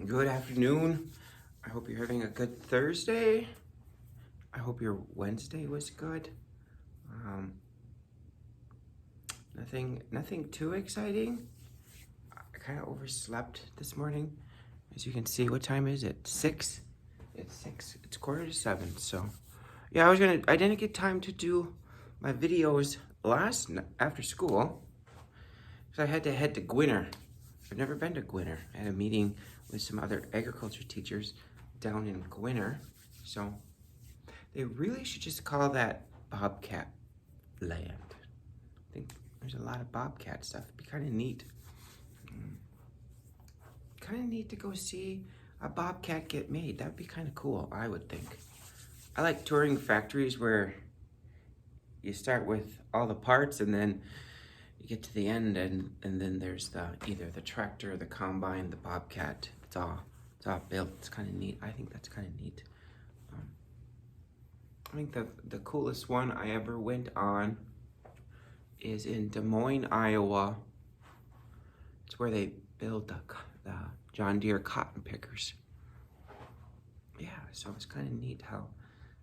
Good afternoon. I hope you're having a good Thursday. I hope your Wednesday was good. Um, nothing too exciting. I kind of overslept this morning. As you can see, what time is it? 6? It's 6. It's 6:45. So, yeah, I didn't get time to do my videos after school. So I had to head to Gwinner. I've never been to Gwinner. I had a meeting with some other agriculture teachers down in Gwinner. So they really should just call that Bobcat land. I think there's a lot of Bobcat stuff. It'd be kind of neat. Kind of neat to go see a Bobcat get made. That'd be kind of cool, I would think. I like touring factories where you start with all the parts and then you get to the end and then there's either the tractor, the combine, the Bobcat. It's all built. It's kind of neat. I think that's kind of neat. I think the coolest one I ever went on is in Des Moines, Iowa. It's where they build the John Deere cotton pickers. Yeah, so it's kind of neat how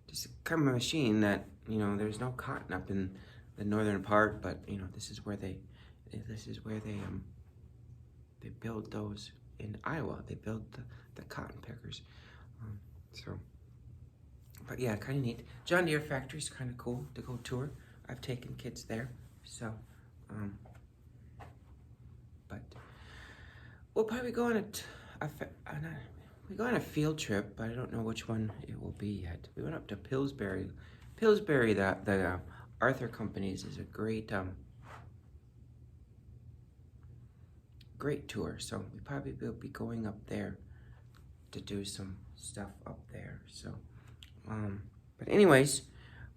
just kind of a machine that, there's no cotton up in the northern part, but this is where they build those in Iowa. They build the cotton pickers. But yeah, kind of neat. John Deere factory's kind of cool to go tour. I've taken kids there, so but we'll probably go on we go on a field trip, but I don't know which one it will be yet. We went up to Pillsbury. Pillsbury, the Arthur Companies is a great great tour. So we probably will be going up there to do some stuff up there. So, but anyways,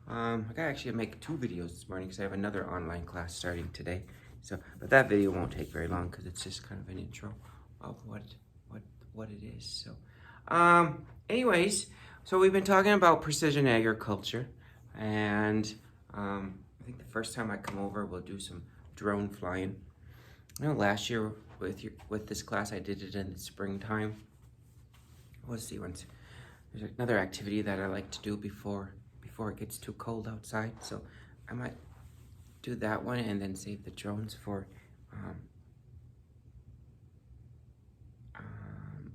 I gotta actually make 2 videos this morning because I have another online class starting today. So, but that video won't take very long because it's just kind of an intro of what it is. So, anyways, so we've been talking about precision agriculture, and I think the first time I come over, we'll do some drone flying. I know last year with this class, I did it in the springtime. We'll see once. There's another activity that I like to do before it gets too cold outside, so I might do that one and then save the drones for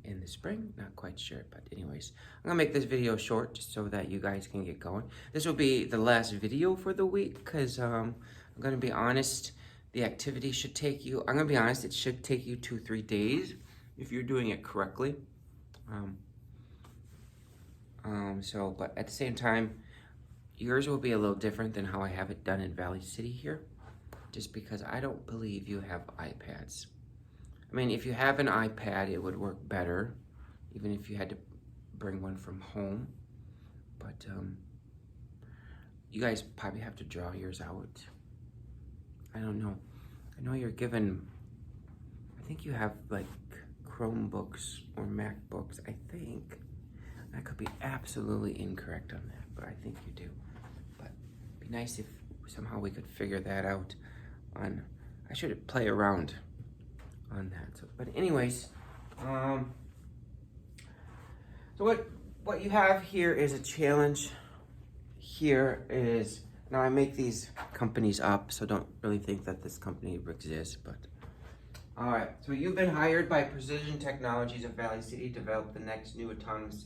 in the spring. Not quite sure, but anyways, I'm gonna make this video short just so that you guys can get going. This will be the last video for the week because I'm gonna be honest, the activity should take you, I'm gonna be honest, it should take you 2-3 days if you're doing it correctly. But at the same time, yours will be a little different than how I have it done in Valley City here, just because I don't believe you have iPads. I mean, if you have an iPad, it would work better, even if you had to bring one from home. But you guys probably have to draw yours out. I don't know. I know you're given, I think you have like Chromebooks or MacBooks, I think. I could be absolutely incorrect on that, but I think you do. But it'd be nice if somehow we could figure that out I should play around on that. So, but anyways, so what you have here is a challenge. Here is, now I make these companies up, so don't really think that this company exists, but all right. So you've been hired by Precision Technologies of Valley City to develop the next new autonomous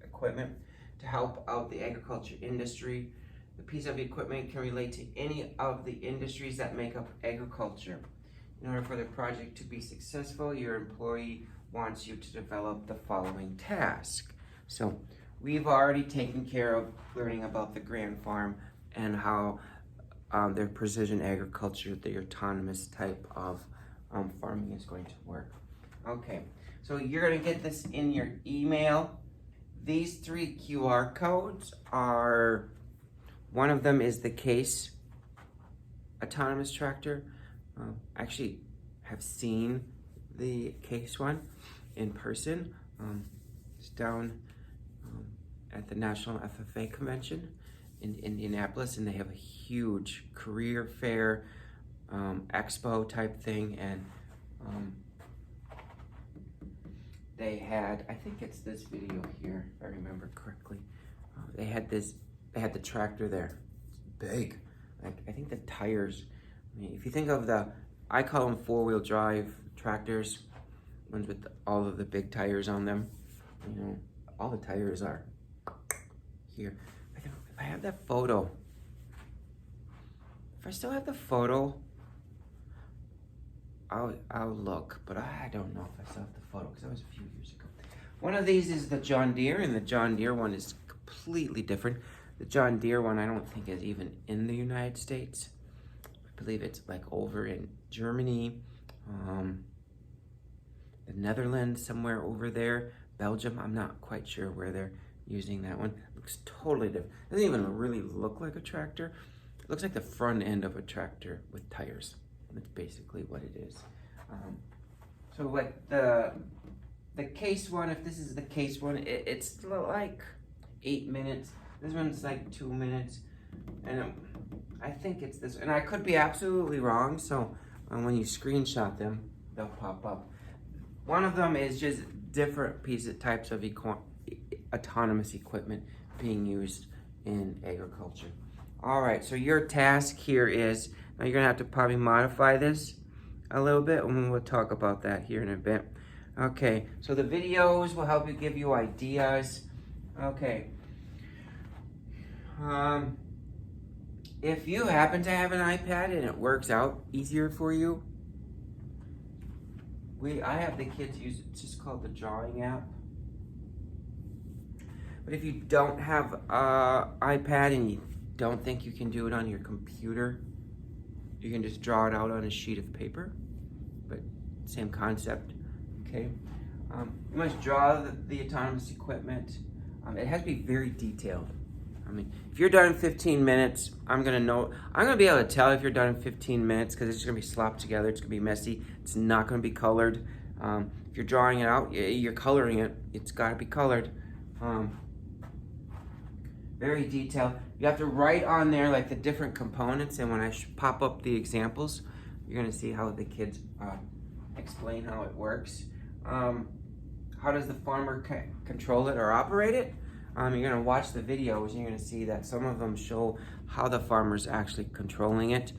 equipment to help out the agriculture industry. The piece of equipment can relate to any of the industries that make up agriculture. In order for the project to be successful, your employee wants you to develop the following task. So we've already taken care of learning about the Grand Farm and how their precision agriculture, the autonomous type of farming is going to work. Okay, so you're gonna get this in your email. These 3 QR codes are, one of them is the Case autonomous tractor. I actually have seen the Case one in person. It's down at the National FFA Convention in Indianapolis, and they have a huge career fair expo type thing, and they had, I think it's this video here, if I remember correctly. They had the tractor there. It's big. Like, I think the tires, I mean, if you think of I call them 4-wheel drive tractors, ones with all of the big tires on them. You know, all the tires are here. If I have that photo, if I still have the photo, I'll look, but I don't know if I still have the photo because that was a few years ago. One of these is the John Deere, and the John Deere one is completely different. The John Deere one I don't think is even in the United States. I believe it's like over in Germany, the Netherlands, somewhere over there, Belgium. I'm not quite sure where they're using that one. It looks totally different. It doesn't even really look like a tractor. It looks like the front end of a tractor with tires. That's basically what it is. So like the case one, if this is the case one, it's like 8 minutes. This one's like 2 minutes, and I think it's this. And I could be absolutely wrong. So when you screenshot them, they'll pop up. One of them is just different types of autonomous equipment being used in agriculture. All right, so your task here is, now you're gonna have to probably modify this a little bit, and we'll talk about that here in a bit. Okay, so the videos will help you, give you ideas. Okay. If you happen to have an iPad and it works out easier for you, I have the kids use, it's just called the Drawing app. But if you don't have an iPad and you don't think you can do it on your computer, you can just draw it out on a sheet of paper, but same concept, okay? You must draw the autonomous equipment. It has to be very detailed. I mean, if you're done in 15 minutes, I'm gonna be able to tell if you're done in 15 minutes because it's just gonna be slopped together, it's gonna be messy, it's not gonna be colored. If you're drawing it out, you're coloring it, it's gotta be colored. Very detailed. You have to write on there like the different components, and when I pop up the examples, you're gonna see how the kids explain how it works. How does the farmer control it or operate it? You're gonna watch the videos and you're gonna see that some of them show how the farmer's actually controlling it.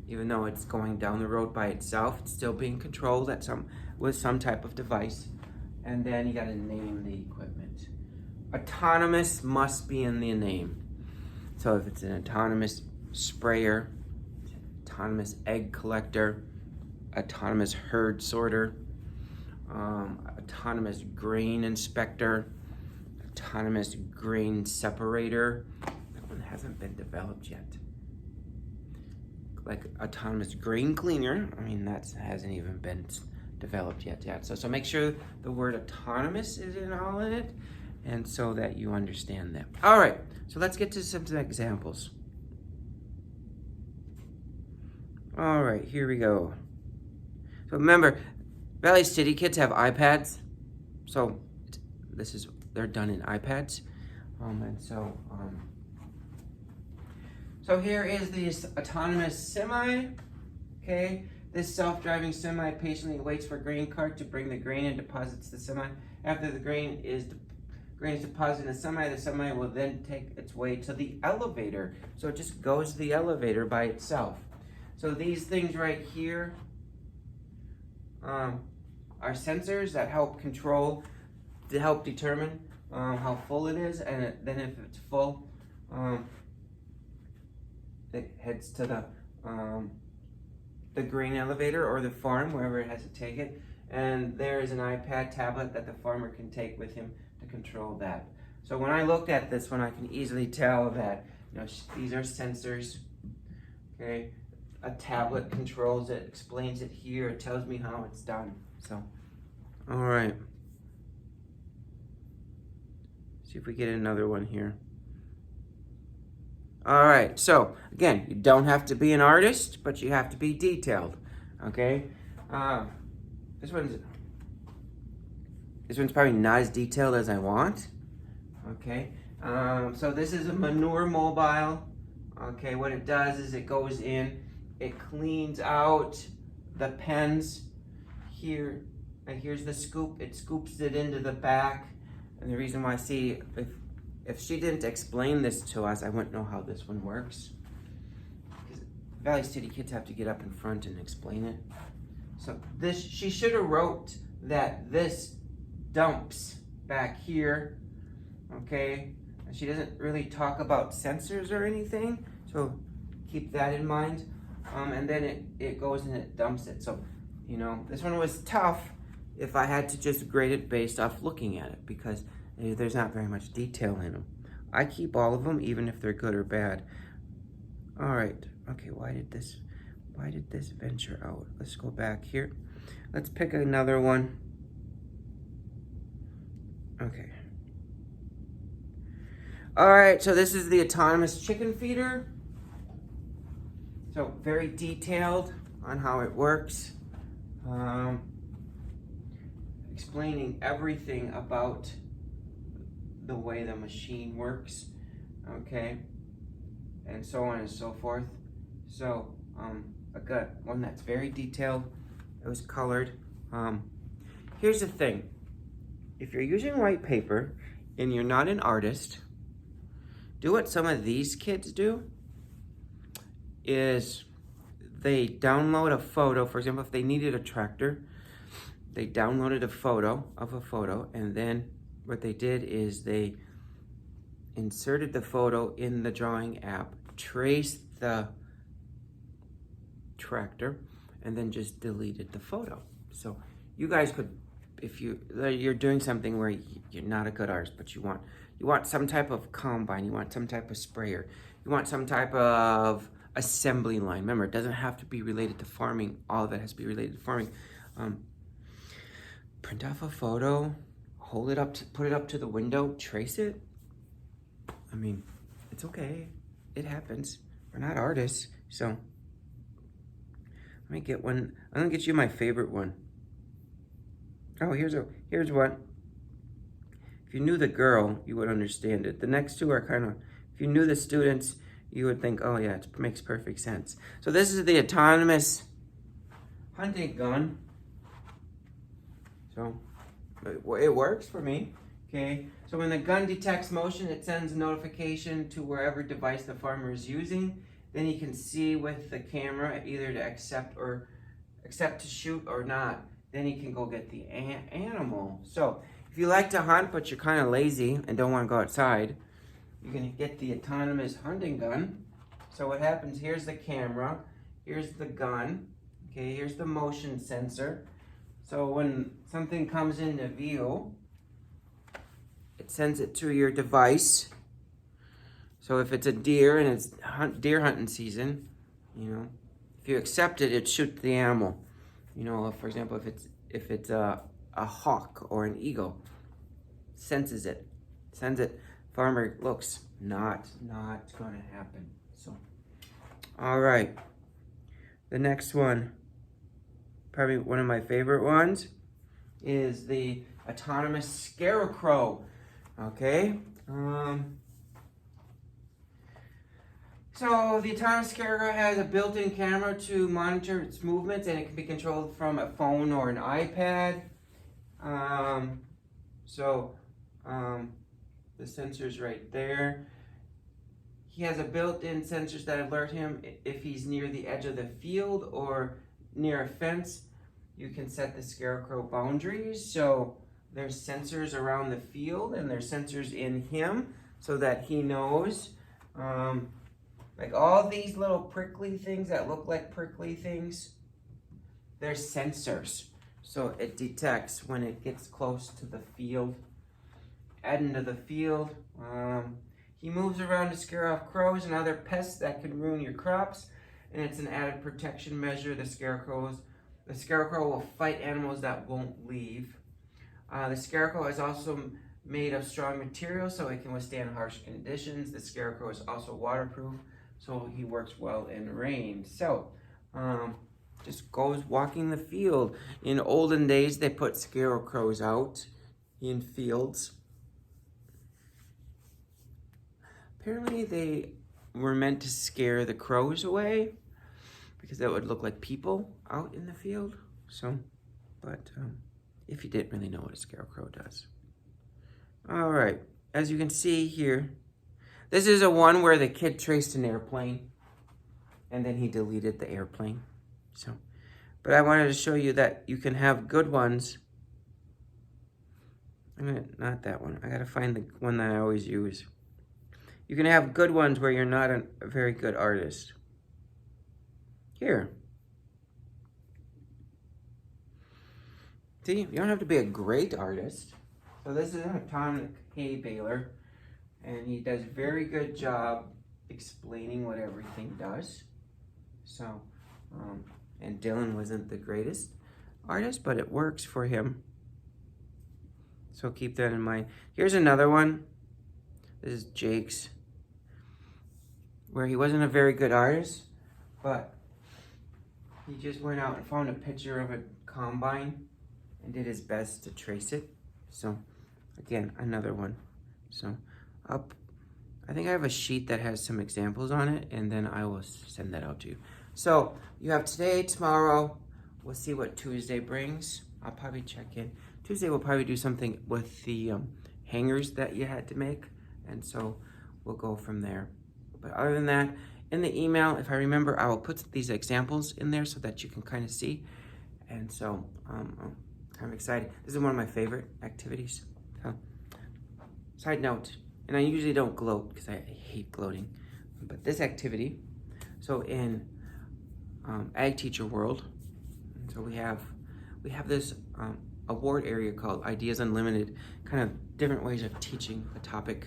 Even though it's going down the road by itself, it's still being controlled with some type of device. And then you gotta name the equipment. Autonomous must be in the name. So if it's an autonomous sprayer, autonomous egg collector, autonomous herd sorter, autonomous grain inspector, autonomous grain separator. That one hasn't been developed yet. Like autonomous grain cleaner. I mean, that hasn't even been developed yet. So make sure the word autonomous is all in it, and so that you understand that. All right, so let's get to some examples. All right, here we go. So remember, Valley City kids have iPads. So they're done in iPads. So here is this autonomous semi. Okay, this self-driving semi patiently waits for a grain cart to bring the grain and deposits the semi. After the grain is deposited in the semi will then take its way to the elevator. So it just goes to the elevator by itself. So these things right here are sensors that help determine how full it is, and then if it's full, it heads to the grain elevator or the farm, wherever it has to take it. And there is an iPad tablet that the farmer can take with him to control that. So when I looked at this one, I can easily tell that these are sensors. Okay, a tablet controls it, explains it here, it tells me how it's done. So, all right. See if we get another one here. All right, so again, you don't have to be an artist, but you have to be detailed, okay? This one's probably not as detailed as I want, okay? So this is a manure mobile, okay? What it does is it goes in, it cleans out the pens here Like here's the scoop, it scoops it into the back. And the reason why, see, if she didn't explain this to us, I wouldn't know how this one works. Because Valley City kids have to get up in front and explain it. So this, she should have wrote that this dumps back here, okay? And she doesn't really talk about sensors or anything, so keep that in mind. And then it goes and it dumps it. So, you know, this one was tough if I had to just grade it based off looking at it, because there's not very much detail in them. I keep all of them, even if they're good or bad. All right, okay, why did this venture out? Let's go back here. Let's pick another one. Okay. All right, so this is the autonomous chicken feeder. So very detailed on how it works. Explaining everything about the way the machine works, okay, and so on and so forth. So I got one that's very detailed. It was colored. Here's the thing: if you're using white paper and you're not an artist, do what some of these kids do. Is they download a photo. For example, if they needed a tractor, they downloaded a photo of a photo, and then what they did is they inserted the photo in the drawing app, traced the tractor, and then just deleted the photo. So you guys could, if you're doing something where you're not a good artist, but you want some type of combine, you want some type of sprayer, you want some type of assembly line. Remember, it doesn't have to be related to farming. All of it has to be related to farming. Print off a photo, hold it up, put it up to the window, trace it. I mean, it's okay. It happens. We're not artists, so let me get one. I'm gonna get you my favorite one. Oh, here's one. If you knew the girl, you would understand it. The next two are kind of, if you knew the students, you would think, oh yeah, it makes perfect sense. So this is the autonomous hunting gun. So it works for me, okay? So when the gun detects motion, it sends a notification to wherever device the farmer is using. Then he can see with the camera either to accept to shoot or not. Then he can go get the animal. So if you like to hunt, but you're kind of lazy and don't want to go outside, you can get the autonomous hunting gun. So what happens, here's the camera, here's the gun, okay, here's the motion sensor. So when something comes into view, it sends it to your device. So if it's a deer and it's deer hunting season, you know, if you accept it, it shoots the animal. You know, for example, if it's a hawk or an eagle, senses it, sends it. Farmer looks, not gonna happen. So, all right, the next one, probably one of my favorite ones, is the autonomous scarecrow. Okay. So the autonomous scarecrow has a built-in camera to monitor its movements, and it can be controlled from a phone or an iPad. The sensor's right there. He has a built-in sensors that alert him if he's near the edge of the field or near a fence. You can set the scarecrow boundaries. So there's sensors around the field and there's sensors in him so that he knows. Like all these little prickly things that look like prickly things, they're sensors. So it detects when it gets close to the field. Adding to the field. He moves around to scare off crows and other pests that can ruin your crops, and it's an added protection measure. The scarecrow will fight animals that won't leave. The scarecrow is also made of strong material, so it can withstand harsh conditions. The scarecrow is also waterproof, so he works well in rain. So, just goes walking the field. In olden days, they put scarecrows out in fields. Apparently they were meant to scare the crows away because that would look like people out in the field. So, but if you didn't really know what a scarecrow does. All right, as you can see here, this is a one where the kid traced an airplane and then he deleted the airplane. So, but I wanted to show you that you can have good ones. Not that one. I gotta find the one that I always use. You can have good ones where you're not a very good artist. Here. See, you don't have to be a great artist. So this is Tom K. Baylor, and he does a very good job explaining what everything does. So, and Dylan wasn't the greatest artist, but it works for him. So keep that in mind. Here's another one. This is Jake's, where he wasn't a very good artist, but he just went out and found a picture of a combine and did his best to trace it. So again, another one. So I think I have a sheet that has some examples on it, and then I will send that out to you. So you have today, tomorrow. We'll see what Tuesday brings. I'll probably check in. Tuesday we'll probably do something with the hangers that you had to make, and so we'll go from there. But other than that, in the email, if I remember, I will put these examples in there so that you can kind of see. And so I'm kind of excited. This is one of my favorite activities. So, side note, and I usually don't gloat because I hate gloating, but this activity, so in Ag Teacher World, so we have this award area called Ideas Unlimited, kind of different ways of teaching a topic.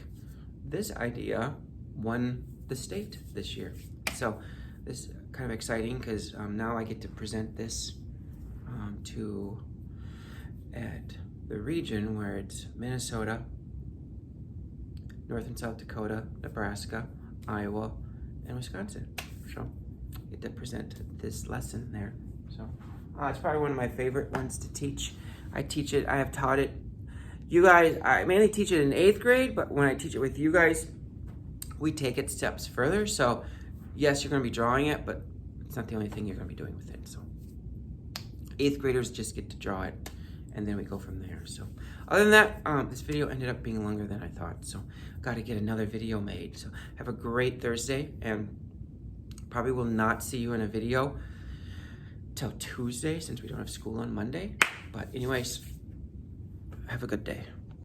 This idea won the state this year. So this is kind of exciting because now I get to present this at the region where it's Minnesota, North and South Dakota, Nebraska, Iowa, and Wisconsin. So I get to present this lesson there. So it's probably one of my favorite ones to teach. I teach it, I have taught it. You guys, I mainly teach it in 8th grade, but when I teach it with you guys, we take it steps further. So yes, you're gonna be drawing it, but it's not the only thing you're gonna be doing with it. So 8th graders just get to draw it, and then we go from there. So other than that, this video ended up being longer than I thought. So got to get another video made. So have a great Thursday, and probably will not see you in a video till Tuesday since we don't have school on Monday. But anyways, have a good day.